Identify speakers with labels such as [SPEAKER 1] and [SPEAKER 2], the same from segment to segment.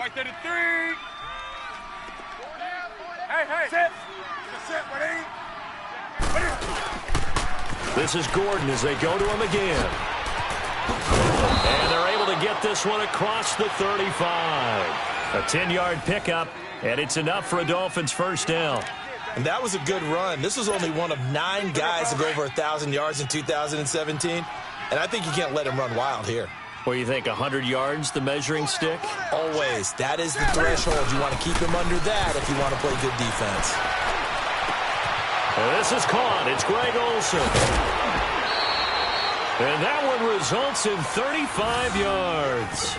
[SPEAKER 1] Right there to 3. Hey. Sit. Sit. Ready?
[SPEAKER 2] This is Gordon as they go to him again. And they're able to get this one across the 35. A 10-yard pickup, and it's enough for a Dolphins first down.
[SPEAKER 3] And that was a good run. This was only one of 9 guys to go over 1,000 yards in 2017. And I think you can't let him run wild here.
[SPEAKER 2] Well, you think 100 yards, the measuring stick?
[SPEAKER 3] Always. That is the threshold. You want to keep him under that if you want to play good defense.
[SPEAKER 2] Well, this is caught. It's Greg Olsen. And that one results in 35 yards.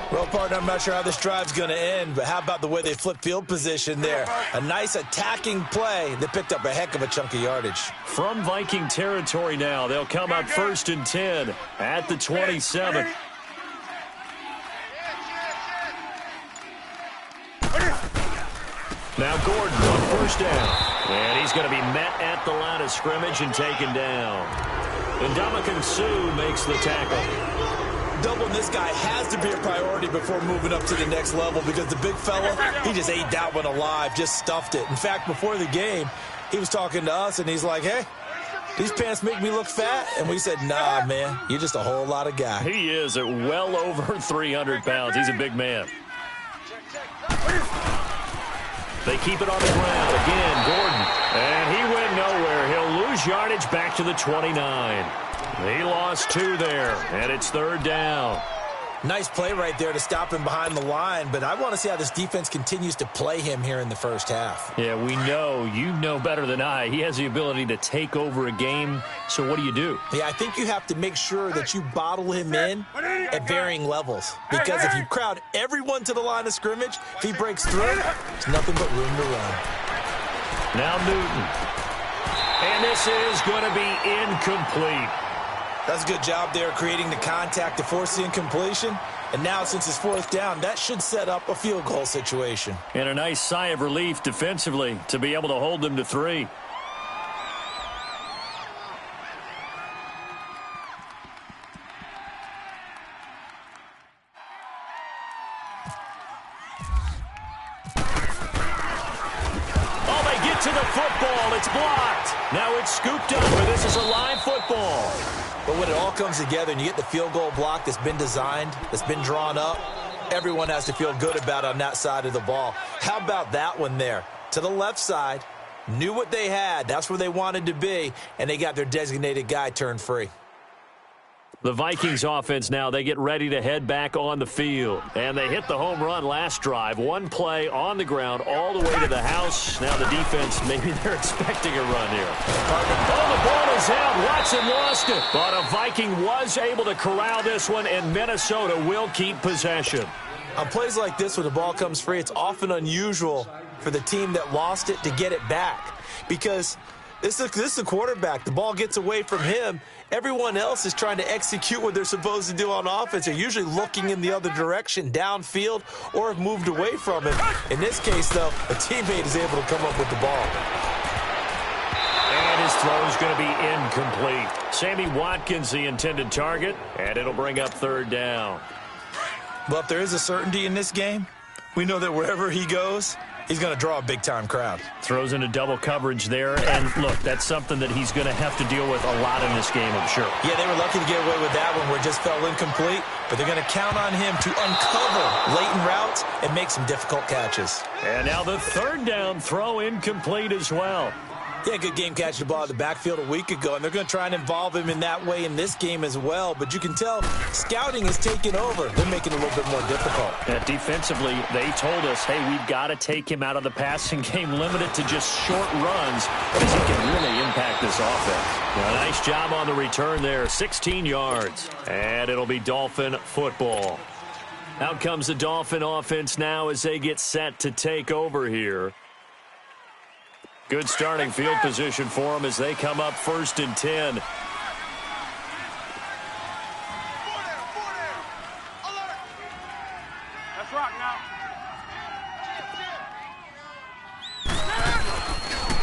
[SPEAKER 3] Well, partner, I'm not sure how this drive's going to end, but how about the way they flip field position there? A nice attacking play that picked up a heck of a chunk of yardage.
[SPEAKER 2] From Viking territory now, they'll come out 1st and 10 at the 27. Now Gordon on first down. And he's going to be met at the line of scrimmage and taken down. And Ndamukong Suh makes the tackle.
[SPEAKER 3] Doubling this guy has to be a priority before moving up to the next level because the big fella, he just ate that one alive, just stuffed it. In fact, before the game, he was talking to us, and he's like, hey, these pants make me look fat? And we said, nah, man, you're just a whole lot of guy.
[SPEAKER 2] He is at well over 300 pounds. He's a big man. They keep it on the ground. Again, Gordon. And he went nowhere. He'll lose yardage back to the 29. He lost 2 there, and it's 3rd down.
[SPEAKER 3] Nice play right there to stop him behind the line, but I want to see how this defense continues to play him here in the first half.
[SPEAKER 2] Yeah, we know. You know better than I. He has the ability to take over a game, so what do?
[SPEAKER 3] Yeah, I think you have to make sure that you bottle him in at varying levels, because if you crowd everyone to the line of scrimmage, if he breaks through, there's nothing but room to run.
[SPEAKER 2] Now Newton. And this is going to be incomplete.
[SPEAKER 3] That's a good job there creating the contact to force the incompletion. And now, since it's 4th down, that should set up a field goal situation.
[SPEAKER 2] And a nice sigh of relief defensively to be able to hold them to 3. Oh, they get to the football. It's blocked. Now it's scooped up, but this is a live football.
[SPEAKER 3] But when it all comes together and you get the field goal block that's been designed, that's been drawn up, everyone has to feel good about it on that side of the ball. How about that one there? To the left side, knew what they had. That's where they wanted to be, and they got their designated guy turned free.
[SPEAKER 2] The Vikings offense now, they get ready to head back on the field. And they hit the home run last drive. One play on the ground all the way to the house. Now the defense, maybe they're expecting a run here. Oh, the ball is out. Watson lost it. But a Viking was able to corral this one, and Minnesota will keep possession.
[SPEAKER 3] On plays like this, when the ball comes free, it's often unusual for the team that lost it to get it back. Because this is the quarterback. The ball gets away from him. Everyone else is trying to execute what they're supposed to do on offense. They're usually looking in the other direction, downfield, or have moved away from it. In this case, though, a teammate is able to come up with the ball.
[SPEAKER 2] And his throw is going to be incomplete. Sammy Watkins, the intended target, and it'll bring up 3rd down.
[SPEAKER 3] Well, if there is a certainty in this game, we know that wherever he goes, he's going to draw a big-time crowd.
[SPEAKER 2] Throws into double coverage there, and look, that's something that he's going to have to deal with a lot in this game, I'm sure.
[SPEAKER 3] Yeah, they were lucky to get away with that one where it just fell incomplete, but they're going to count on him to uncover latent routes and make some difficult catches.
[SPEAKER 2] And now the 3rd down throw incomplete as well.
[SPEAKER 3] He had a good game catching the ball in the backfield a week ago, and they're going to try and involve him in that way in this game as well. But you can tell scouting is taking over. They're making it a little bit more difficult.
[SPEAKER 2] Defensively, they told us, hey, we've got to take him out of the passing game, limited to just short runs, because he can really impact this offense. A nice job on the return there, 16 yards. And it'll be Dolphin football. Out comes the Dolphin offense now as they get set to take over here. Good starting field position for them as they come up 1st and 10.
[SPEAKER 1] Let's rock now.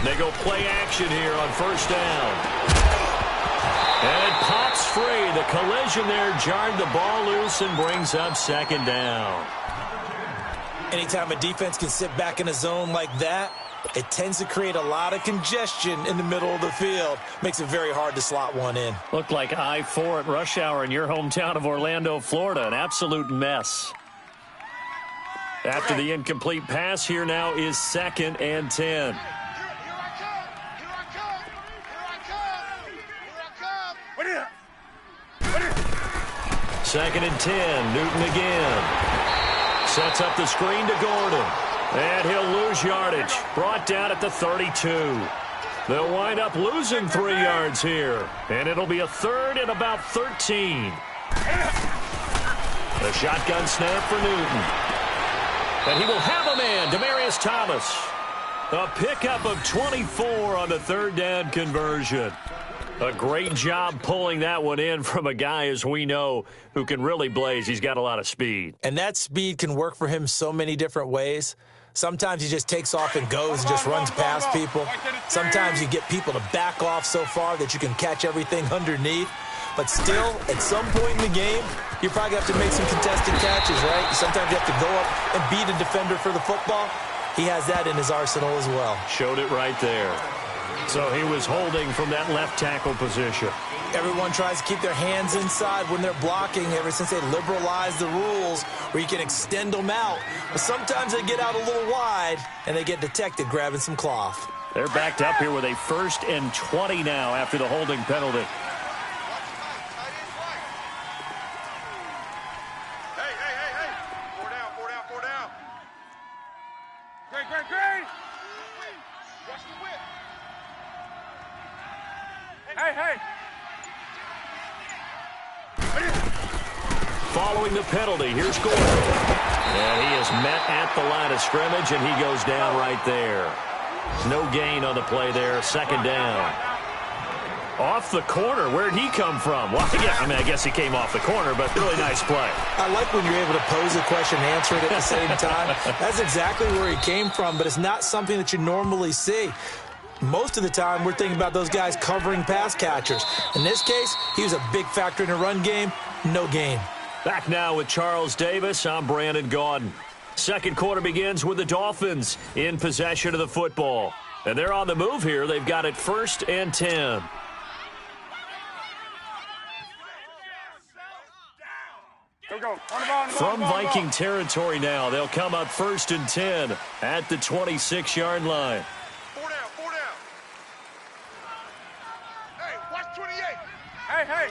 [SPEAKER 2] They go play action here on 1st down. And it pops free. The collision there jarred the ball loose and brings up 2nd down.
[SPEAKER 3] Anytime a defense can sit back in a zone like that, it tends to create a lot of congestion in the middle of the field. Makes it very hard to slot one in.
[SPEAKER 2] Looked like I-4 at rush hour in your hometown of Orlando, Florida. An absolute mess. After the incomplete pass, here now is 2nd and 10. Second and 10. Newton again. Sets up the screen to Gordon. And he'll lose yardage. Brought down at the 32. They'll wind up losing 3 yards here. And it'll be a 3rd and about 13. The shotgun snap for Newton. And he will have a man, Demaryius Thomas. A pickup of 24 on the 3rd down conversion. A great job pulling that one in from a guy, as we know, who can really blaze. He's got a lot of speed.
[SPEAKER 3] And that speed can work for him so many different ways. Sometimes he just takes off and goes and just runs past people. Sometimes you get people to back off so far that you can catch everything underneath. But still, at some point in the game, you probably have to make some contested catches, right? Sometimes you have to go up and beat a defender for the football. He has that in his arsenal as well.
[SPEAKER 2] Showed it right there. So he was holding from that left tackle position.
[SPEAKER 3] Everyone tries to keep their hands inside when they're blocking ever since they liberalized the rules where you can extend them out. But sometimes they get out a little wide and they get detected grabbing some cloth.
[SPEAKER 2] They're backed up here with a 1st and 20 now after the holding penalty. Following the penalty, here's Gordon. And he is met at the line of scrimmage, and he goes down right there. No gain on the play there, 2nd down. Off the corner, where'd he come from? Well, yeah, I guess he came off the corner, but really nice play.
[SPEAKER 3] I like when you're able to pose a question and answer it at the same time. That's exactly where he came from, but it's not something that you normally see. Most of the time, we're thinking about those guys covering pass catchers. In this case, he was a big factor in the run game. No gain.
[SPEAKER 2] Back now with Charles Davis. I'm Brandon Gaudin. Second quarter begins with the Dolphins in possession of the football. And they're on the move here. They've got it 1st and 10. From Viking territory now, they'll come up 1st and 10 at the 26-yard line.
[SPEAKER 1] Hey, watch 28. Hey.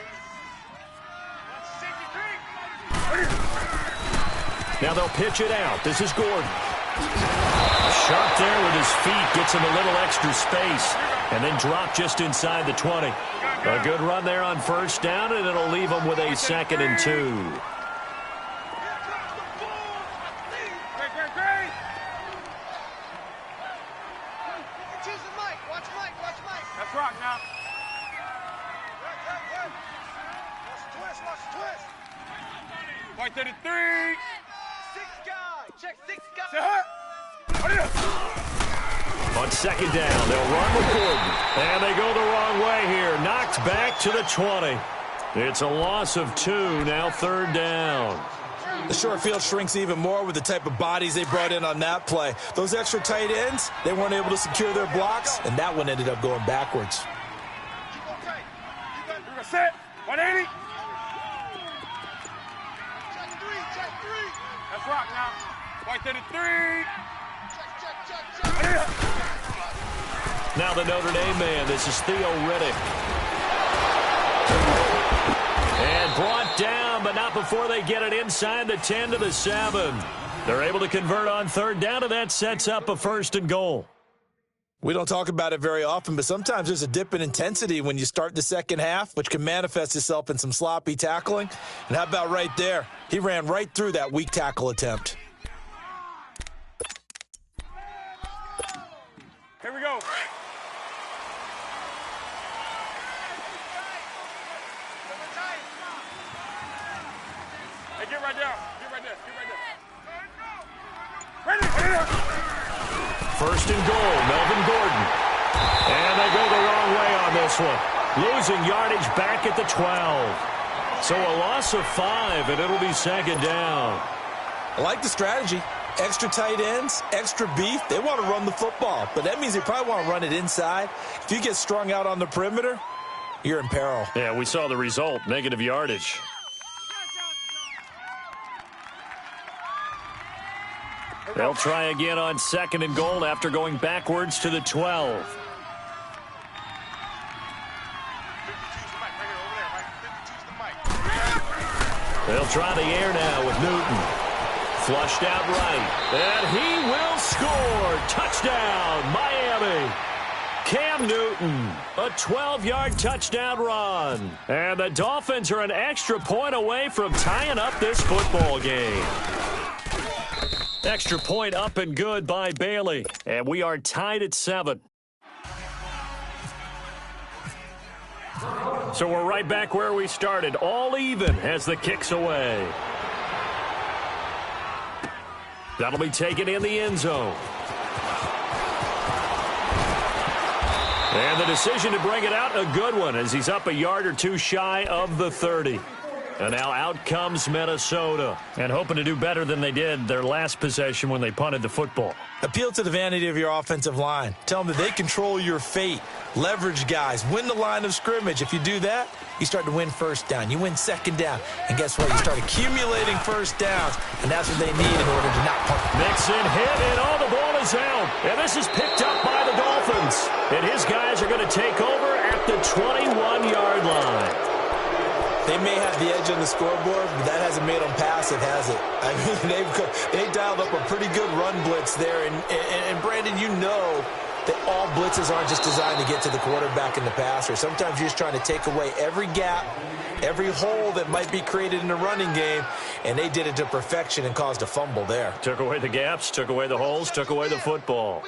[SPEAKER 2] Now they'll pitch it out. This is Gordon. Sharp there with his feet. Gets him a little extra space. And then drop just inside the 20. A good run there on 1st down, and it'll leave him with a 2nd and 2.
[SPEAKER 1] That's rock now. Twist. White 33. Check 6 guy.
[SPEAKER 2] On 2nd down, they'll run with Gordon. And they go the wrong way here. Knocked back to the 20. It's a loss of 2, now 3rd down.
[SPEAKER 3] The short field shrinks even more with the type of bodies they brought in on that play. Those extra tight ends, they weren't able to secure their blocks, and that one ended up going backwards.
[SPEAKER 1] You're going to set. 180. Check 3. That's rock now. White 33.
[SPEAKER 2] Now the Notre Dame man. This is Theo Riddick. And brought down, but not before they get it inside the 10 to the 7. They're able to convert on 3rd down, and that sets up a 1st and goal.
[SPEAKER 3] We don't talk about it very often, but sometimes there's a dip in intensity when you start the second half, which can manifest itself in some sloppy tackling. And how about right there? He ran right through that weak tackle attempt.
[SPEAKER 1] Here we go. Hey, get right there. Ready.
[SPEAKER 2] 1st and goal, Melvin Gordon. And they go the wrong way on this one. Losing yardage back at the 12. So a loss of 5, and it'll be 2nd down.
[SPEAKER 3] I like the strategy. Extra tight ends, extra beef, they want to run the football. But that means they probably want to run it inside. If you get strung out on the perimeter, you're in peril.
[SPEAKER 2] Yeah, we saw the result, negative yardage. They'll try again on 2nd and goal after going backwards to the 12. They'll try the air now with Newton. Flushed out right. And he will score. Touchdown, Miami. Cam Newton, a 12-yard touchdown run. And the Dolphins are an extra point away from tying up this football game. Extra point up and good by Bailey. And we are tied at 7. So we're right back where we started, all even as the kick's away. That'll be taken in the end zone. And the decision to bring it out, a good one, as he's up a yard or two shy of the 30. And now out comes Minnesota, and hoping to do better than they did their last possession when they punted the football.
[SPEAKER 3] Appeal to the vanity of your offensive line. Tell them that they control your fate. Leverage guys. Win the line of scrimmage. If you do that, you start to win first down. You win second down. And guess what? You start accumulating first downs, and that's what they need in order to not punt.
[SPEAKER 2] Mixon hit, and all the ball is out. And this is picked up by the Dolphins. And his guys are going to take over at the 21-yard line.
[SPEAKER 3] They may have the edge on the scoreboard, but that hasn't made them passive, has it? I mean, they dialed up a pretty good run blitz there. And Brandon, you know that all blitzes aren't just designed to get to the quarterback and the passer. Sometimes you're just trying to take away every gap, every hole that might be created in the running game, and they did it to perfection and caused a fumble there.
[SPEAKER 2] Took away the gaps, took away the holes, took away the football.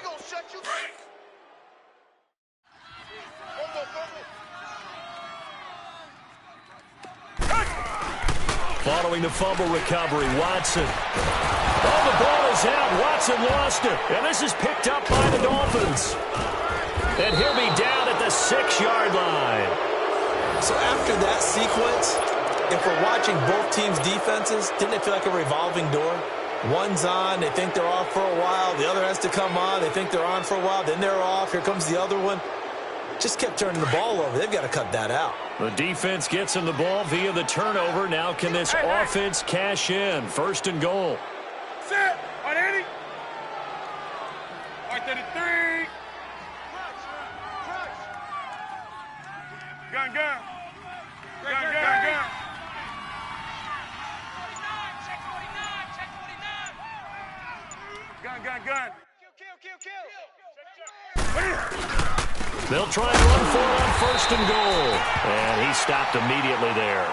[SPEAKER 2] Following the fumble recovery, Watson. Oh, the ball is out. Watson lost it. And this is picked up by the Dolphins. And he'll be down at the 6-yard line.
[SPEAKER 3] So after that sequence, if we're watching both teams' defenses, didn't it feel like a revolving door? One's on, they think they're off for a while. The other has to come on, they think they're on for a while. Then they're off. Here comes the other one. Just kept turning the ball over. They've got to cut that out.
[SPEAKER 2] The defense gets him the ball via the turnover. Now can this offense cash in? 1st and goal.
[SPEAKER 1] Set. On 80. On 33. Gun. Gun.
[SPEAKER 2] They'll try and run for it on 1st and goal. And he stopped immediately there.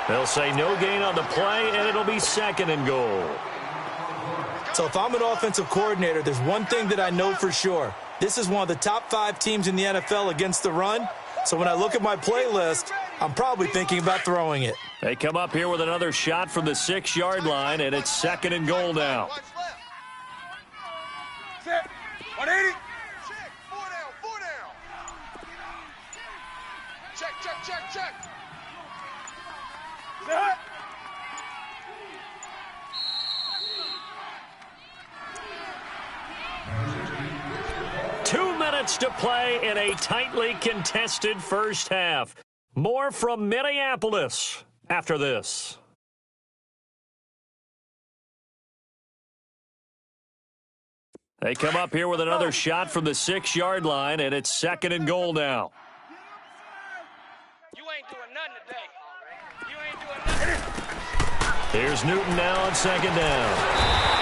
[SPEAKER 2] They'll say no gain on the play, and it'll be 2nd and goal.
[SPEAKER 3] So if I'm an offensive coordinator, there's one thing that I know for sure. This is one of the top 5 teams in the NFL against the run. So when I look at my playlist, I'm probably thinking about throwing it.
[SPEAKER 2] They come up here with another shot from the 6-yard line, and it's 2nd and goal now.
[SPEAKER 1] Set. 180. Check. Set.
[SPEAKER 2] To play in a tightly contested first half. More from Minneapolis after this. They come up here with another shot from the 6-yard line, and it's 2nd and goal now.
[SPEAKER 4] You ain't doing nothing today. You ain't doing nothing.
[SPEAKER 2] Here's Newton now on 2nd down.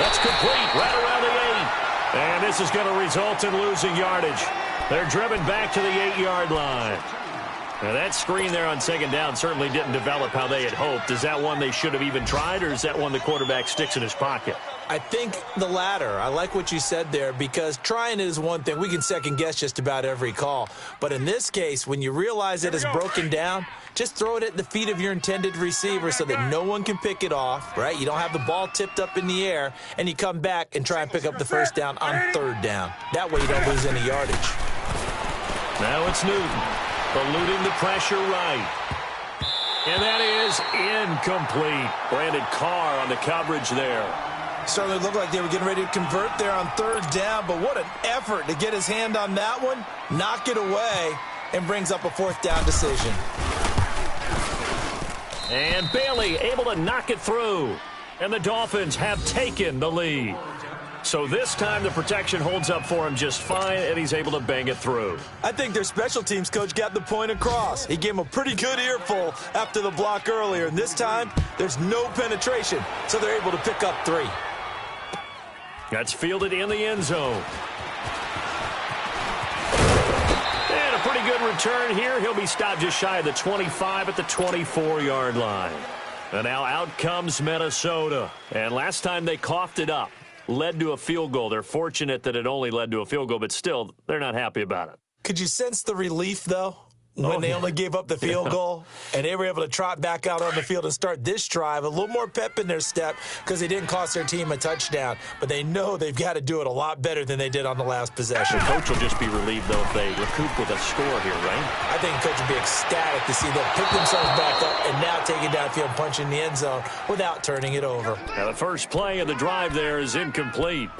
[SPEAKER 2] That's complete right around the 8. And this is going to result in losing yardage. They're driven back to the 8-yard line. Now that screen there on 2nd down certainly didn't develop how they had hoped. Is that one they should have even tried, or is that one the quarterback sticks in his pocket?
[SPEAKER 3] I think the latter. I like what you said there, because trying is one thing. We can second-guess just about every call. But in this case, when you realize it is broken down, just throw it at the feet of your intended receiver so that no one can pick it off, right? You don't have the ball tipped up in the air, and you come back and try and pick up the first down on 3rd down. That way you don't lose any yardage.
[SPEAKER 2] Now it's Newton, eluding the pressure right. And that is incomplete. Brandon Carr on the coverage there.
[SPEAKER 3] Certainly looked like they were getting ready to convert there on third down, but what an effort to get his hand on that one, knock it away, and brings up a fourth down decision.
[SPEAKER 2] And Bailey able to knock it through. And the Dolphins have taken the lead. So this time the protection holds up for him just fine, and he's able to bang it through.
[SPEAKER 3] I think their special teams coach got the point across. He gave him a pretty good earful after the block earlier, and this time there's no penetration, so they're able to pick up 3.
[SPEAKER 2] That's fielded in the end zone. And a pretty good return here. He'll be stopped just shy of the 25 at the 24-yard line. And now out comes Minnesota. And last time they coughed it up, led to a field goal. They're fortunate that it only led to a field goal, but still, they're not happy about it.
[SPEAKER 3] Could you sense the relief, though, when they only gave up the field goal and they were able to trot back out on the field and start this drive? A little more pep in their step because they didn't cost their team a touchdown, but they know they've got to do it a lot better than they did on the last possession.
[SPEAKER 2] The coach will just be relieved, though, if they recoup with a score here, right?
[SPEAKER 3] I think the coach will be ecstatic to see them pick themselves back up and now take it downfield and punch in the end zone without turning it over.
[SPEAKER 2] Now, the first play of the drive there is incomplete.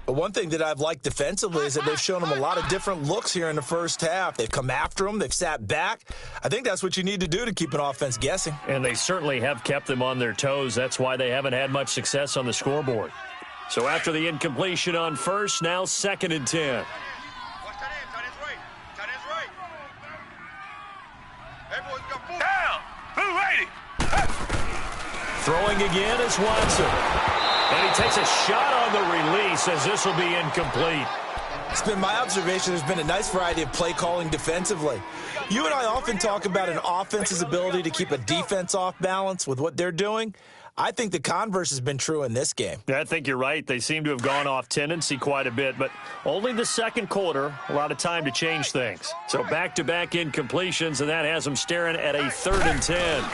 [SPEAKER 3] But one thing that I've liked defensively is that they've shown them a lot of different looks here in the first half. They've come after them. They've sat back. I think that's what you need to do to keep an offense guessing.
[SPEAKER 2] And they certainly have kept them on their toes. That's why they haven't had much success on the scoreboard. So after the incompletion on first, now 2nd and 10. Throwing again is Watson. And he takes a shot on the release as this will be incomplete.
[SPEAKER 3] It's been my observation there's been a nice variety of play calling defensively. You and I often talk about an offense's ability to keep a defense off balance with what they're doing. I think the converse has been true in this game.
[SPEAKER 2] I think you're right. They seem to have gone off tendency quite a bit, but only the second quarter, a lot of time to change things. So back-to-back incompletions, and that has them staring at a 3rd and 10.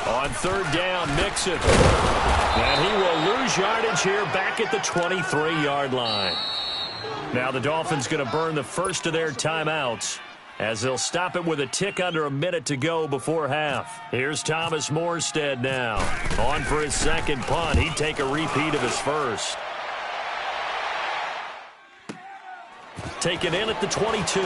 [SPEAKER 2] On third down, Mixon. And he will lose yardage here back at the 23-yard line. Now the Dolphins going to burn the first of their timeouts as they'll stop it with a tick under a minute to go before half. Here's Thomas Morstead now. On for his second punt. He'd take a repeat of his first. Taken in at the 22.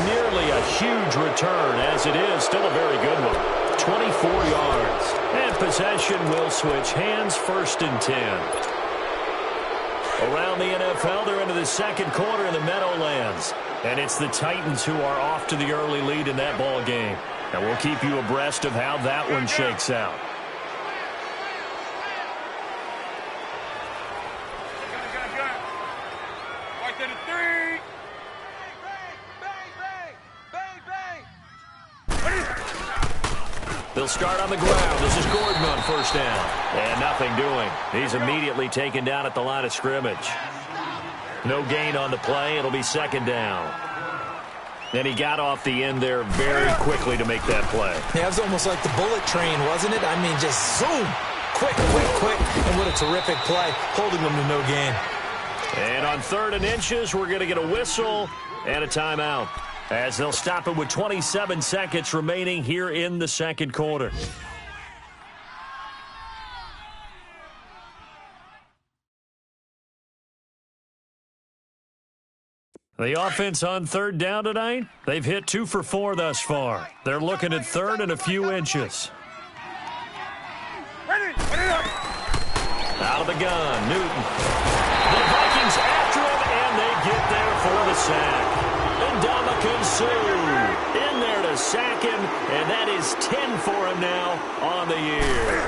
[SPEAKER 2] Nearly a huge return, as it is still a very good one. 24 yards. And possession will switch hands, 1st and 10. Around the NFL, they're into the second quarter in the Meadowlands. And it's the Titans who are off to the early lead in that ball game. And we'll keep you abreast of how that one shakes out. They'll start on the ground. This is Gordon on first down. And nothing doing. He's immediately taken down at the line of scrimmage. No gain on the play. It'll be 2nd down. And he got off the end there very quickly to make that play.
[SPEAKER 3] Yeah, it was almost like the bullet train, wasn't it? I mean, just zoom. Quick, quick, quick. And what a terrific play, holding them to no gain.
[SPEAKER 2] And on 3rd and inches, we're going to get a whistle and a timeout, as they'll stop it with 27 seconds remaining here in the second quarter. The offense on 3rd down tonight, they've hit 2 for 4 thus far. They're looking at 3rd and a few inches. Out of the gun, Newton. The Vikings after him, and they get there for the sack. Ndamukong Suh in there to sack him, and that is 10 for him now on the year.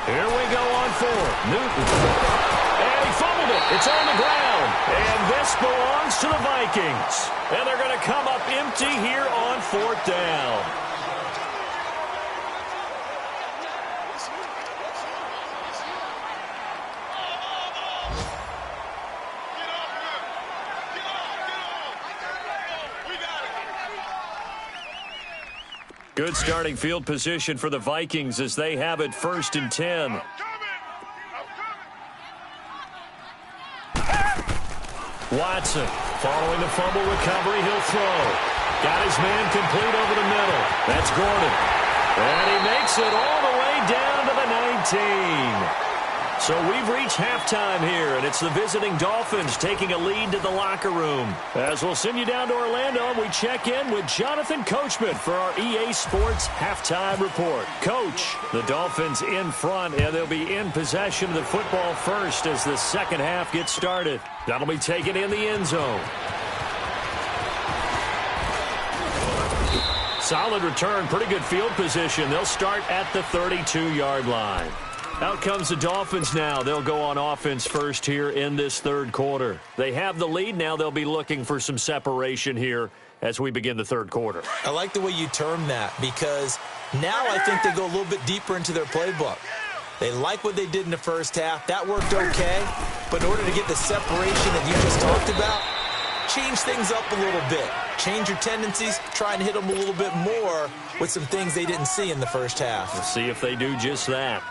[SPEAKER 2] Here we go on 4. Newton. And he fumbled it. It's on the ground. And this belongs to the Vikings. And they're going to come up empty here on 4th down. Good starting field position for the Vikings as they have it 1st and 10. Watson following the fumble recovery. He'll throw. Got his man complete over the middle. That's Gordon. And he makes it all the way down to the 19. So we've reached halftime here, and it's the visiting Dolphins taking a lead to the locker room. As we'll send you down to Orlando, we check in with Jonathan Coachman for our EA Sports Halftime Report. Coach, the Dolphins in front, and they'll be in possession of the football first as the second half gets started. That'll be taken in the end zone. Solid return, pretty good field position. They'll start at the 32-yard line. Out comes the Dolphins now. They'll go on offense first here in this third quarter. They have the lead. Now they'll be looking for some separation here as we begin the third quarter.
[SPEAKER 3] I like the way you term that because now I think they go a little bit deeper into their playbook. They like what they did in the first half. That worked okay. But in order to get the separation that you just talked about, change things up a little bit. Change your tendencies. Try and hit them a little bit more with some things they didn't see in the first half.
[SPEAKER 2] We'll see if they do just that.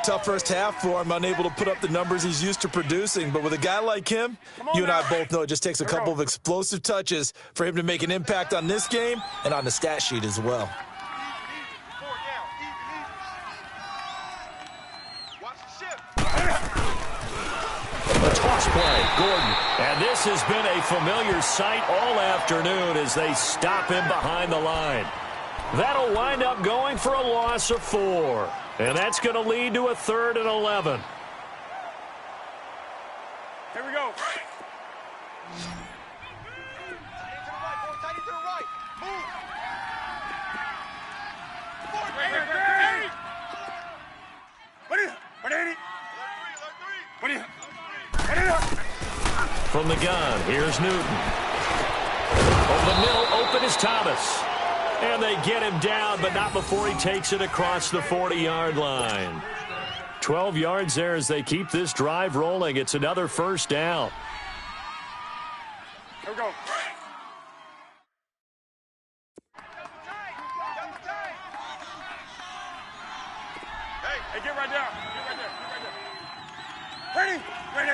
[SPEAKER 3] Tough first half for him, unable to put up the numbers he's used to producing. But with a guy like him, you and I both know it just takes a couple of explosive touches for him to make an impact on this game and on the stat sheet as well.
[SPEAKER 2] A toss play, Gordon. And this has been a familiar sight all afternoon as they stop him behind the line. That'll wind up going for a loss of 4. And that's going to lead to a 3rd and 11.
[SPEAKER 1] Here we go.
[SPEAKER 2] From the gun, here's Newton. Over the middle, open is Thomas. And they get him down, but not before he takes it across the 40-yard line. 12 yards there as they keep this drive rolling. It's another first down.
[SPEAKER 1] Here we go. Hey, get right there. Get right there. Ready? Ready.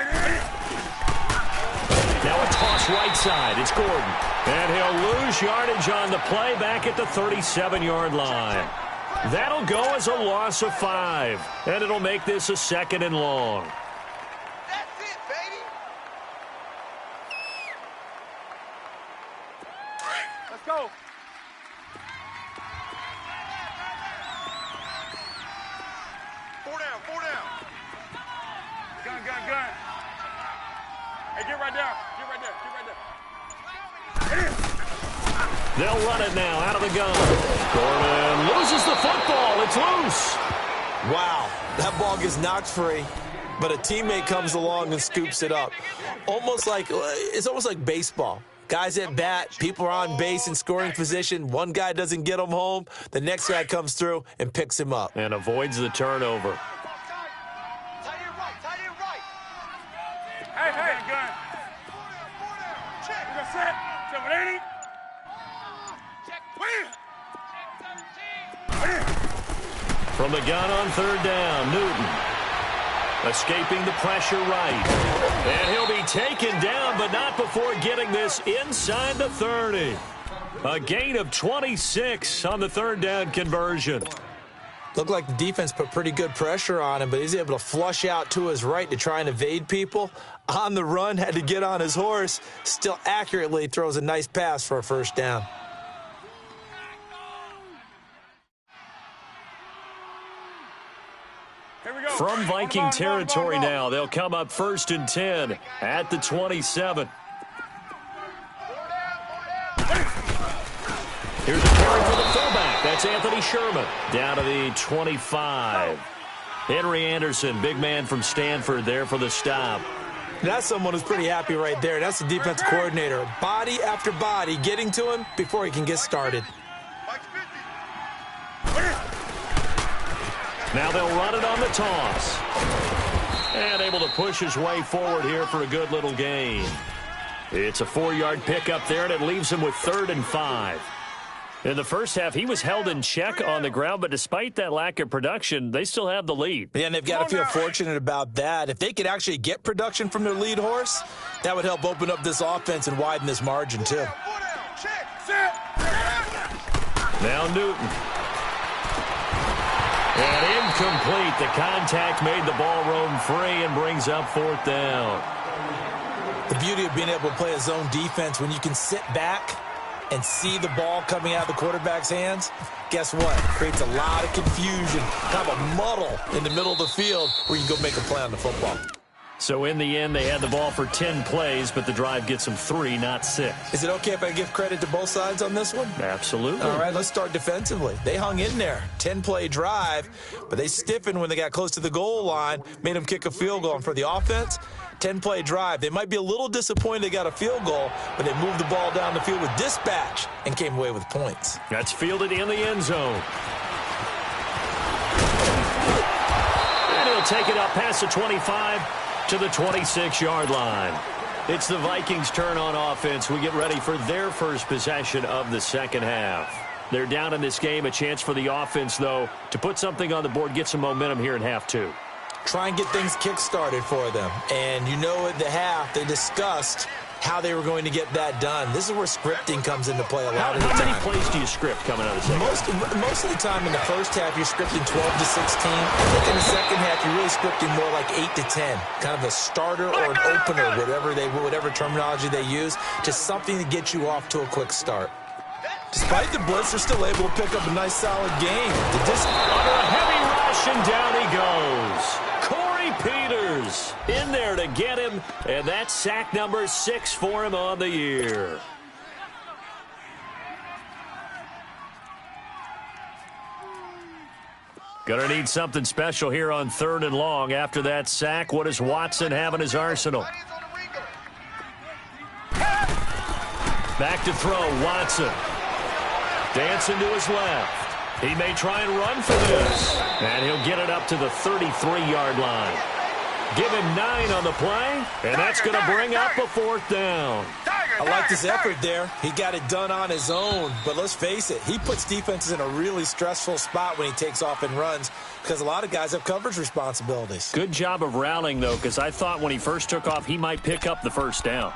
[SPEAKER 2] Now a toss right side. It's Gordon. And he'll lose yardage on the play back at the 37-yard line. That'll go as a loss of 5. And it'll make this a 2nd and long.
[SPEAKER 4] That's it, baby.
[SPEAKER 1] Let's go. Four down. Gun. Hey, get right there.
[SPEAKER 2] They'll run it now out of the gun. Gordon loses the football. It's loose.
[SPEAKER 3] Wow, that ball gets knocked free, but a teammate comes along and scoops it up. It's almost like baseball. Guys at bat, people are on base in scoring position. One guy doesn't get him home. The next guy comes through and picks him up.
[SPEAKER 2] And avoids the turnover.
[SPEAKER 4] Tight end right.
[SPEAKER 1] Hey, gun. Check. We got set. 780.
[SPEAKER 2] From the gun on 3rd down, Newton. Escaping the pressure right. And he'll be taken down, but not before getting this inside the 30. A gain of 26 on the 3rd down conversion.
[SPEAKER 3] Looked like the defense put pretty good pressure on him, but he's able to flush out to his right to try and evade people. On the run, had to get on his horse. Still accurately throws a nice pass for a first down.
[SPEAKER 2] From Viking territory now, they'll come up 1st and 10 at the 27. Here's a carry for the fullback. That's Anthony Sherman. Down to the 25. Henry Anderson, big man from Stanford there for the stop.
[SPEAKER 3] That's someone who's pretty happy right there. That's the defensive coordinator. Body after body getting to him before he can get started.
[SPEAKER 2] Now they'll run it on the toss. And able to push his way forward here for a good little gain. It's a 4-yard pickup there, and it leaves him with 3rd and 5. In the first half, he was held in check on the ground, but despite that lack of production, they still have the lead.
[SPEAKER 3] Yeah, and they've got to feel fortunate about that. If they could actually get production from their lead horse, that would help open up this offense and widen this margin, too.
[SPEAKER 2] Now Newton. And incomplete. The contact made the ball roam free and brings up 4th down.
[SPEAKER 3] The beauty of being able to play a zone defense when you can sit back and see the ball coming out of the quarterback's hands, guess what? Creates a lot of confusion, kind of a muddle in the middle of the field where you can go make a play on the football.
[SPEAKER 2] So in the end, they had the ball for 10 plays, but the drive gets them 3, not 6.
[SPEAKER 3] Is it okay if I give credit to both sides on this one?
[SPEAKER 2] Absolutely.
[SPEAKER 3] All right, let's start defensively. They hung in there. 10-play drive, but they stiffened when they got close to the goal line, made them kick a field goal. And for the offense, 10-play drive. They might be a little disappointed they got a field goal, but they moved the ball down the field with dispatch and came away with points.
[SPEAKER 2] That's fielded in the end zone. And he'll take it up past the 25 to the 26-yard line. It's the Vikings' turn on offense. We get ready for their first possession of the second half. They're down in this game. A chance for the offense, though, to put something on the board, get some momentum here in half 2.
[SPEAKER 3] Try and get things kick-started for them. And you know at the half, they discussed how they were going to get that done. This is where scripting comes into play a lot of the time.
[SPEAKER 2] How many plays do you script coming out of the second half?
[SPEAKER 3] Most of the time in the first half, you're scripting 12 to 16. I think in the second half, you're really scripting more like 8 to 10. Kind of a starter or an opener, whatever terminology they use. Just something to get you off to a quick start. Despite the blitz, they're still able to pick up a nice, solid game.
[SPEAKER 2] Under a heavy rush, and down he goes. Corey Peters in there to get him, and that's sack number 6 for him on the year. Gonna need something special here on 3rd and long. After that sack, what does Watson have in his arsenal? Back to throw, Watson. Dancing to his left. He may try and run for this. And he'll get it up to the 33-yard line. Give him 9 on the play, and that's going to bring up a 4th down.
[SPEAKER 3] I like this effort there. He got it done on his own, but let's face it, he puts defenses in a really stressful spot when he takes off and runs because a lot of guys have coverage responsibilities.
[SPEAKER 2] Good job of routing, though, because I thought when he first took off, he might pick up the first down.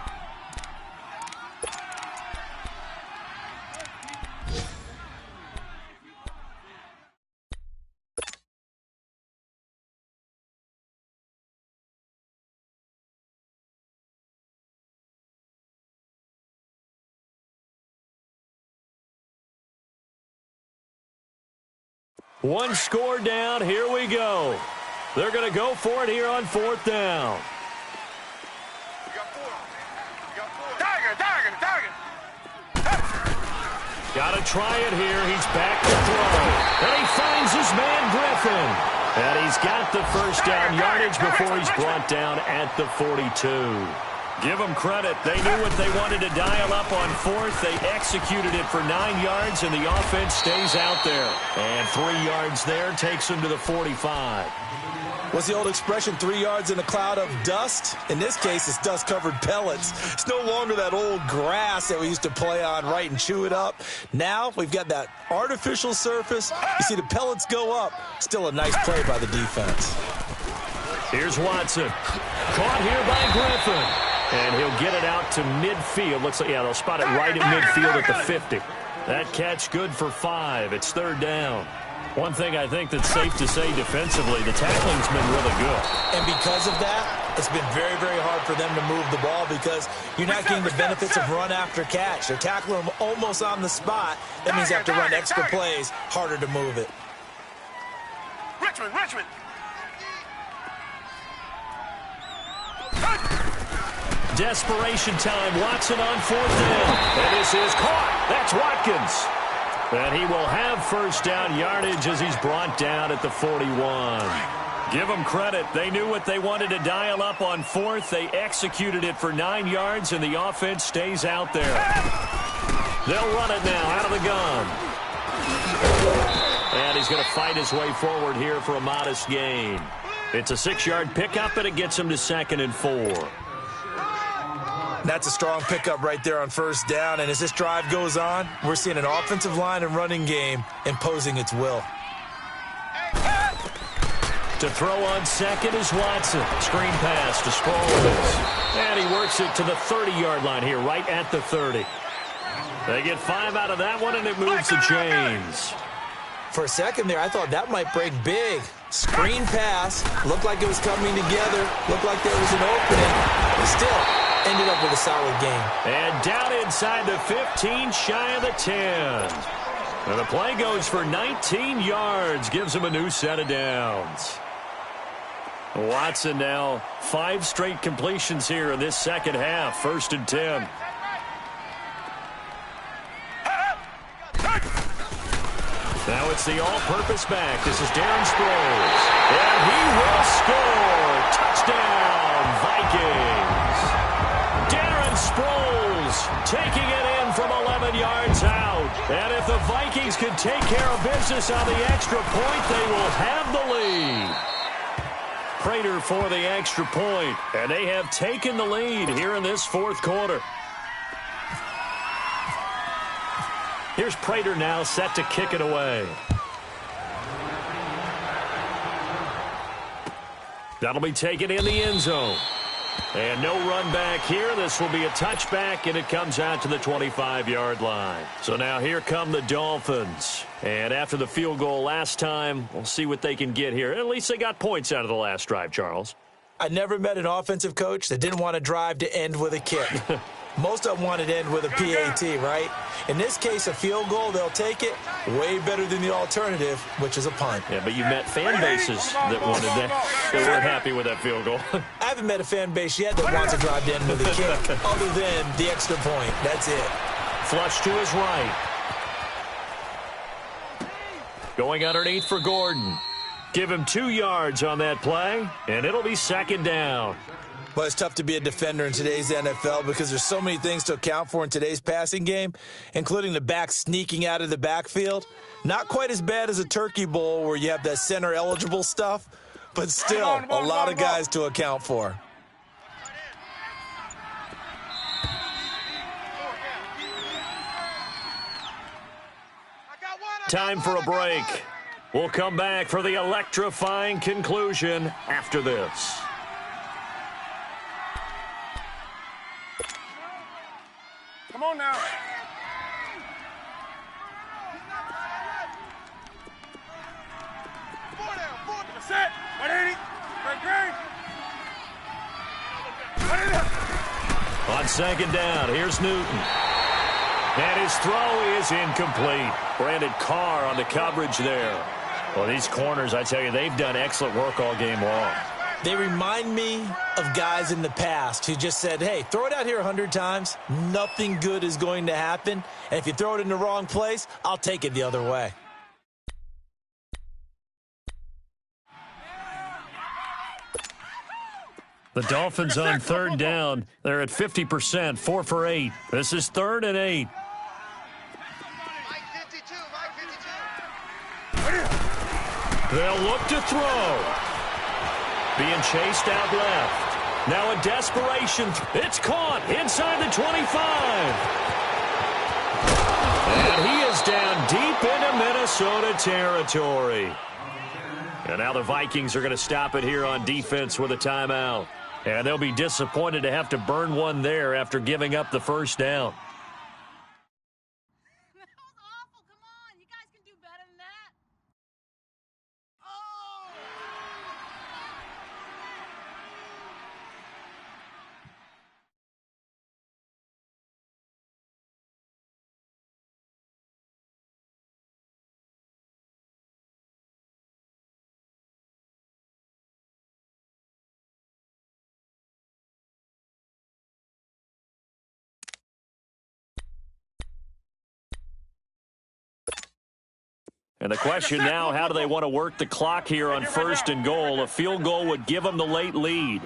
[SPEAKER 2] One score down. Here we go. They're going to go for it here on 4th down. Got to try it here. He's back to throw. And he finds his man Griffin. And he's got the first down yardage before he's brought down at the 42. Give them credit. They knew what they wanted to dial up on 4th. They executed it for 9 yards, and the offense stays out there. And 3 yards there takes them to the 45.
[SPEAKER 3] What's the old expression, 3 yards in a cloud of dust? In this case, it's dust-covered pellets. It's no longer that old grass that we used to play on, right, and chew it up. Now we've got that artificial surface. You see the pellets go up. Still a nice play by the defense.
[SPEAKER 2] Here's Watson. Caught here by Griffin. And he'll get it out to midfield. Looks like, yeah, they'll spot it right at midfield at the 50. That catch good for 5. It's 3rd down. One thing I think that's safe to say defensively, the tackling's been really good.
[SPEAKER 3] And because of that, it's been very, very hard for them to move the ball because you're not getting the benefits of run after catch. They're tackling them almost on the spot. That means you have to run extra plays, harder to move it.
[SPEAKER 1] Richmond.
[SPEAKER 2] Desperation time. Watson on 4th down. And this is caught. That's Watkins. And he will have first down yardage as he's brought down at the 41. Give them credit. They knew what they wanted to dial up on 4th. They executed it for 9 yards, and the offense stays out there. They'll run it now out of the gun. And he's going to fight his way forward here for a modest gain. It's a 6-yard pickup, and it gets him to 2nd and 4.
[SPEAKER 3] That's a strong pickup right there on 1st down. And as this drive goes on, we're seeing an offensive line and running game imposing its will.
[SPEAKER 2] To throw on 2nd is Watson. Screen pass to Sproles. And he works it to the 30-yard line here, right at the 30. They get 5 out of that one, and it moves to James.
[SPEAKER 3] For a second there, I thought that might break big. Screen pass. Looked like it was coming together. Looked like there was an opening. But still, ended up with a solid game.
[SPEAKER 2] And down inside the 15, shy of the 10. And the play goes for 19 yards. Gives him a new set of downs. Watson now 5 straight completions here in this second half. 1st and 10. Now it's the all-purpose back. This is Darren Sproles. And he will score. Touchdown, Vikings. Darren Sproles taking it in from 11 yards out. And if the Vikings can take care of business on the extra point, they will have the lead. Prater for the extra point. And they have taken the lead here in this 4th quarter. Here's Prater now set to kick it away. That'll be taken in the end zone. And no run back here. This will be a touchback, and it comes out to the 25-yard line. So now here come the Dolphins. And after the field goal last time, we'll see what they can get here. At least they got points out of the last drive, Charles.
[SPEAKER 3] I never met an offensive coach that didn't want to drive to end with a kick. Most of them wanted to end with a PAT, right? In this case, a field goal, they'll take it. Way better than the alternative, which is a punt.
[SPEAKER 2] Yeah, but you met fan bases that wanted that. They weren't happy with that field goal.
[SPEAKER 3] I haven't met a fan base yet that wants to drive to end with a kick, other than the extra point. That's it.
[SPEAKER 2] Flush to his right. Going underneath for Gordon. Give him 2 yards on that play, and it'll be 2nd down.
[SPEAKER 3] Well, it's tough to be a defender in today's NFL because there's so many things to account for in today's passing game, including the back sneaking out of the backfield. Not quite as bad as a turkey bowl where you have that center-eligible stuff, but still a lot of guys to account for.
[SPEAKER 2] Time for a break. We'll come back for the electrifying conclusion after this.
[SPEAKER 1] Come on now. Set. 180.
[SPEAKER 2] On 2nd down, here's Newton. And his throw is incomplete. Brandon Carr on the coverage there. Well, these corners, I tell you, they've done excellent work all game long.
[SPEAKER 3] They remind me of guys in the past who just said, hey, throw it out here 100 times. Nothing good is going to happen. And if you throw it in the wrong place, I'll take it the other way.
[SPEAKER 2] The Dolphins on 3rd down. They're at 50%, 4 for 8. This is 3rd and 8.
[SPEAKER 4] Mike 52, Mike 52.
[SPEAKER 2] They'll look to throw. Being chased out left. Now a desperation. It's caught inside the 25. And he is down deep into Minnesota territory. And now the Vikings are going to stop it here on defense with a timeout. And they'll be disappointed to have to burn one there after giving up the 1st down.
[SPEAKER 5] That was awful. Come on. You guys can do better than that. Oh!
[SPEAKER 2] And the question now, how do they want to work the clock here on 1st and goal? A field goal would give them the late lead.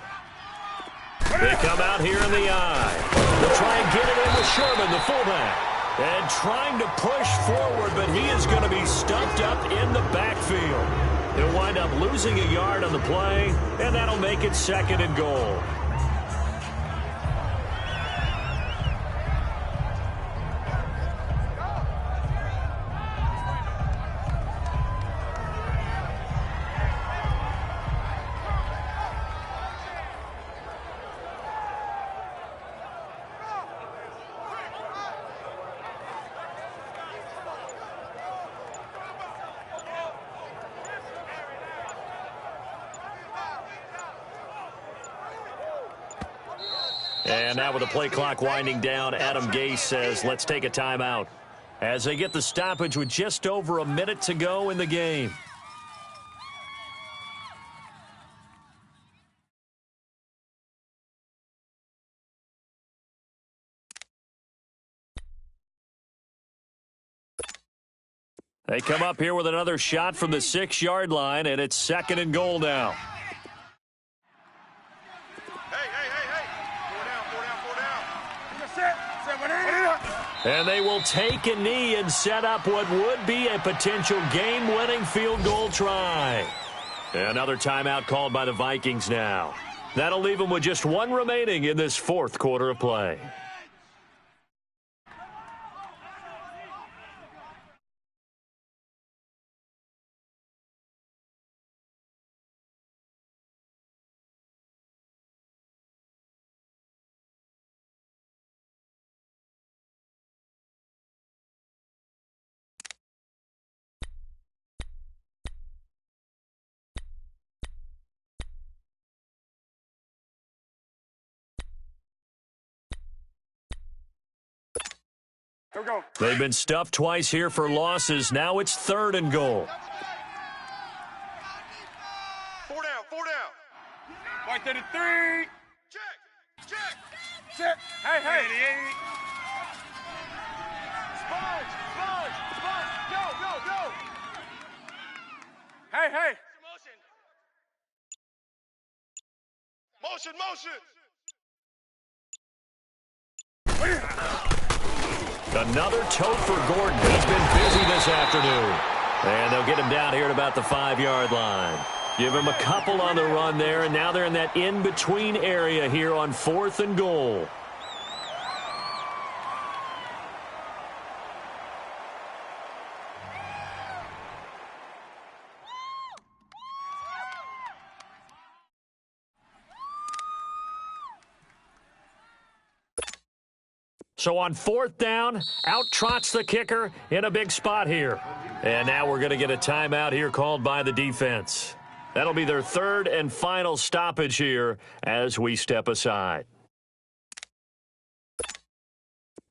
[SPEAKER 2] They come out here in the eye. They'll try and get it in with Sherman, the fullback. And trying to push forward, but he is going to be stumped up in the backfield. He'll wind up losing a yard on the play, and that'll make it 2nd and goal. And now with the play clock winding down, Adam Gase says, let's take a timeout, as they get the stoppage with just over a minute to go in the game. They come up here with another shot from the 6-yard line, and it's 2nd and goal now. And they will take a knee and set up what would be a potential game-winning field goal try. Another timeout called by the Vikings now. That'll leave them with just one remaining in this 4th quarter of play.
[SPEAKER 1] Here we go.
[SPEAKER 2] They've been stuffed twice here for losses. Now it's 3rd and goal.
[SPEAKER 1] 4 down. White 33. Check. Hey. Sponge. Go. Hey. Motion.
[SPEAKER 2] Another tote for Gordon. He's been busy this afternoon. And they'll get him down here at about the 5-yard line. Give him a couple on the run there, and now they're in that in-between area here on 4th and goal. So on 4th down, out trots the kicker in a big spot here. And now we're going to get a timeout here called by the defense. That'll be their 3rd and final stoppage here as we step aside.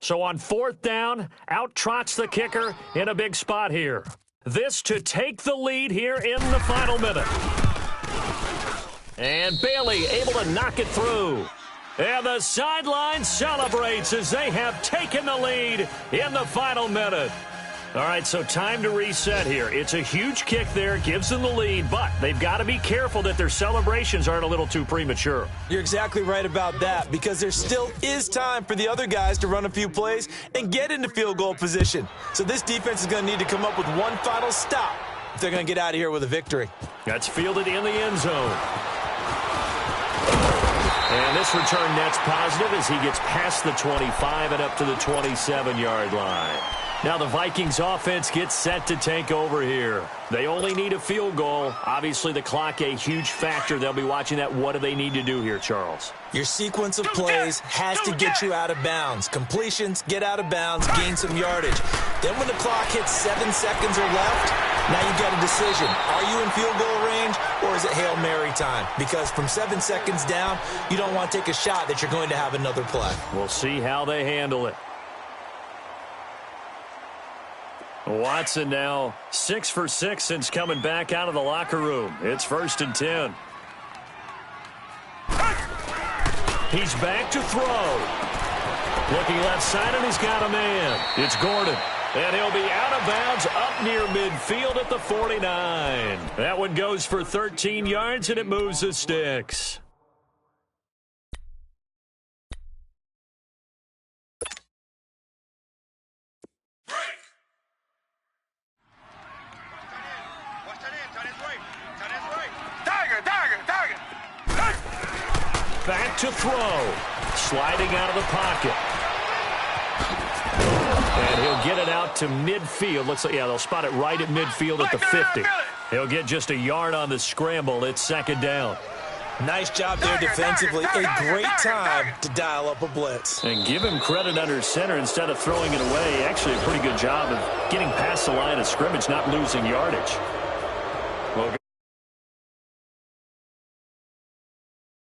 [SPEAKER 2] So on 4th down, out trots the kicker in a big spot here. This to take the lead here in the final minute. And Bailey able to knock it through. And the sideline celebrates as they have taken the lead in the final minute. All right, so time to reset here. It's a huge kick there, gives them the lead, but they've got to be careful that their celebrations aren't a little too premature.
[SPEAKER 3] You're exactly right about that, because there still is time for the other guys to run a few plays and get into field goal position. So this defense is going to need to come up with one final stop if they're going to get out of here with a victory.
[SPEAKER 2] That's fielded in the end zone. And this return net's positive as he gets past the 25 and up to the 27-yard line. Now the Vikings offense gets set to take over here. They only need a field goal. Obviously the clock a huge factor. They'll be watching that. What do they need to do here, Charles?
[SPEAKER 3] Your sequence of plays has to get you out of bounds. Completions, get out of bounds, gain some yardage. Then when the clock hits 7 seconds or left, now you've got a decision. Are you in field goal range or is it Hail Mary time? Because from 7 seconds down, you don't want to take a shot that you're going to have another play.
[SPEAKER 2] We'll see how they handle it. Watson now 6 for 6 since coming back out of the locker room. It's 1st and 10. He's back to throw. Looking left side, and he's got a man. It's Gordon. And he'll be out of bounds up near midfield at the 49. That one goes for 13 yards, and it moves the sticks. Back to throw. Sliding out of the pocket. And he'll get it out to midfield. Looks like, yeah, they'll spot it right at midfield at the 50. He'll get just a yard on the scramble. It's 2nd down.
[SPEAKER 3] Nice job there defensively. A great time to dial up a blitz.
[SPEAKER 2] And give him credit under center instead of throwing it away. Actually a pretty good job of getting past the line of scrimmage, not losing yardage.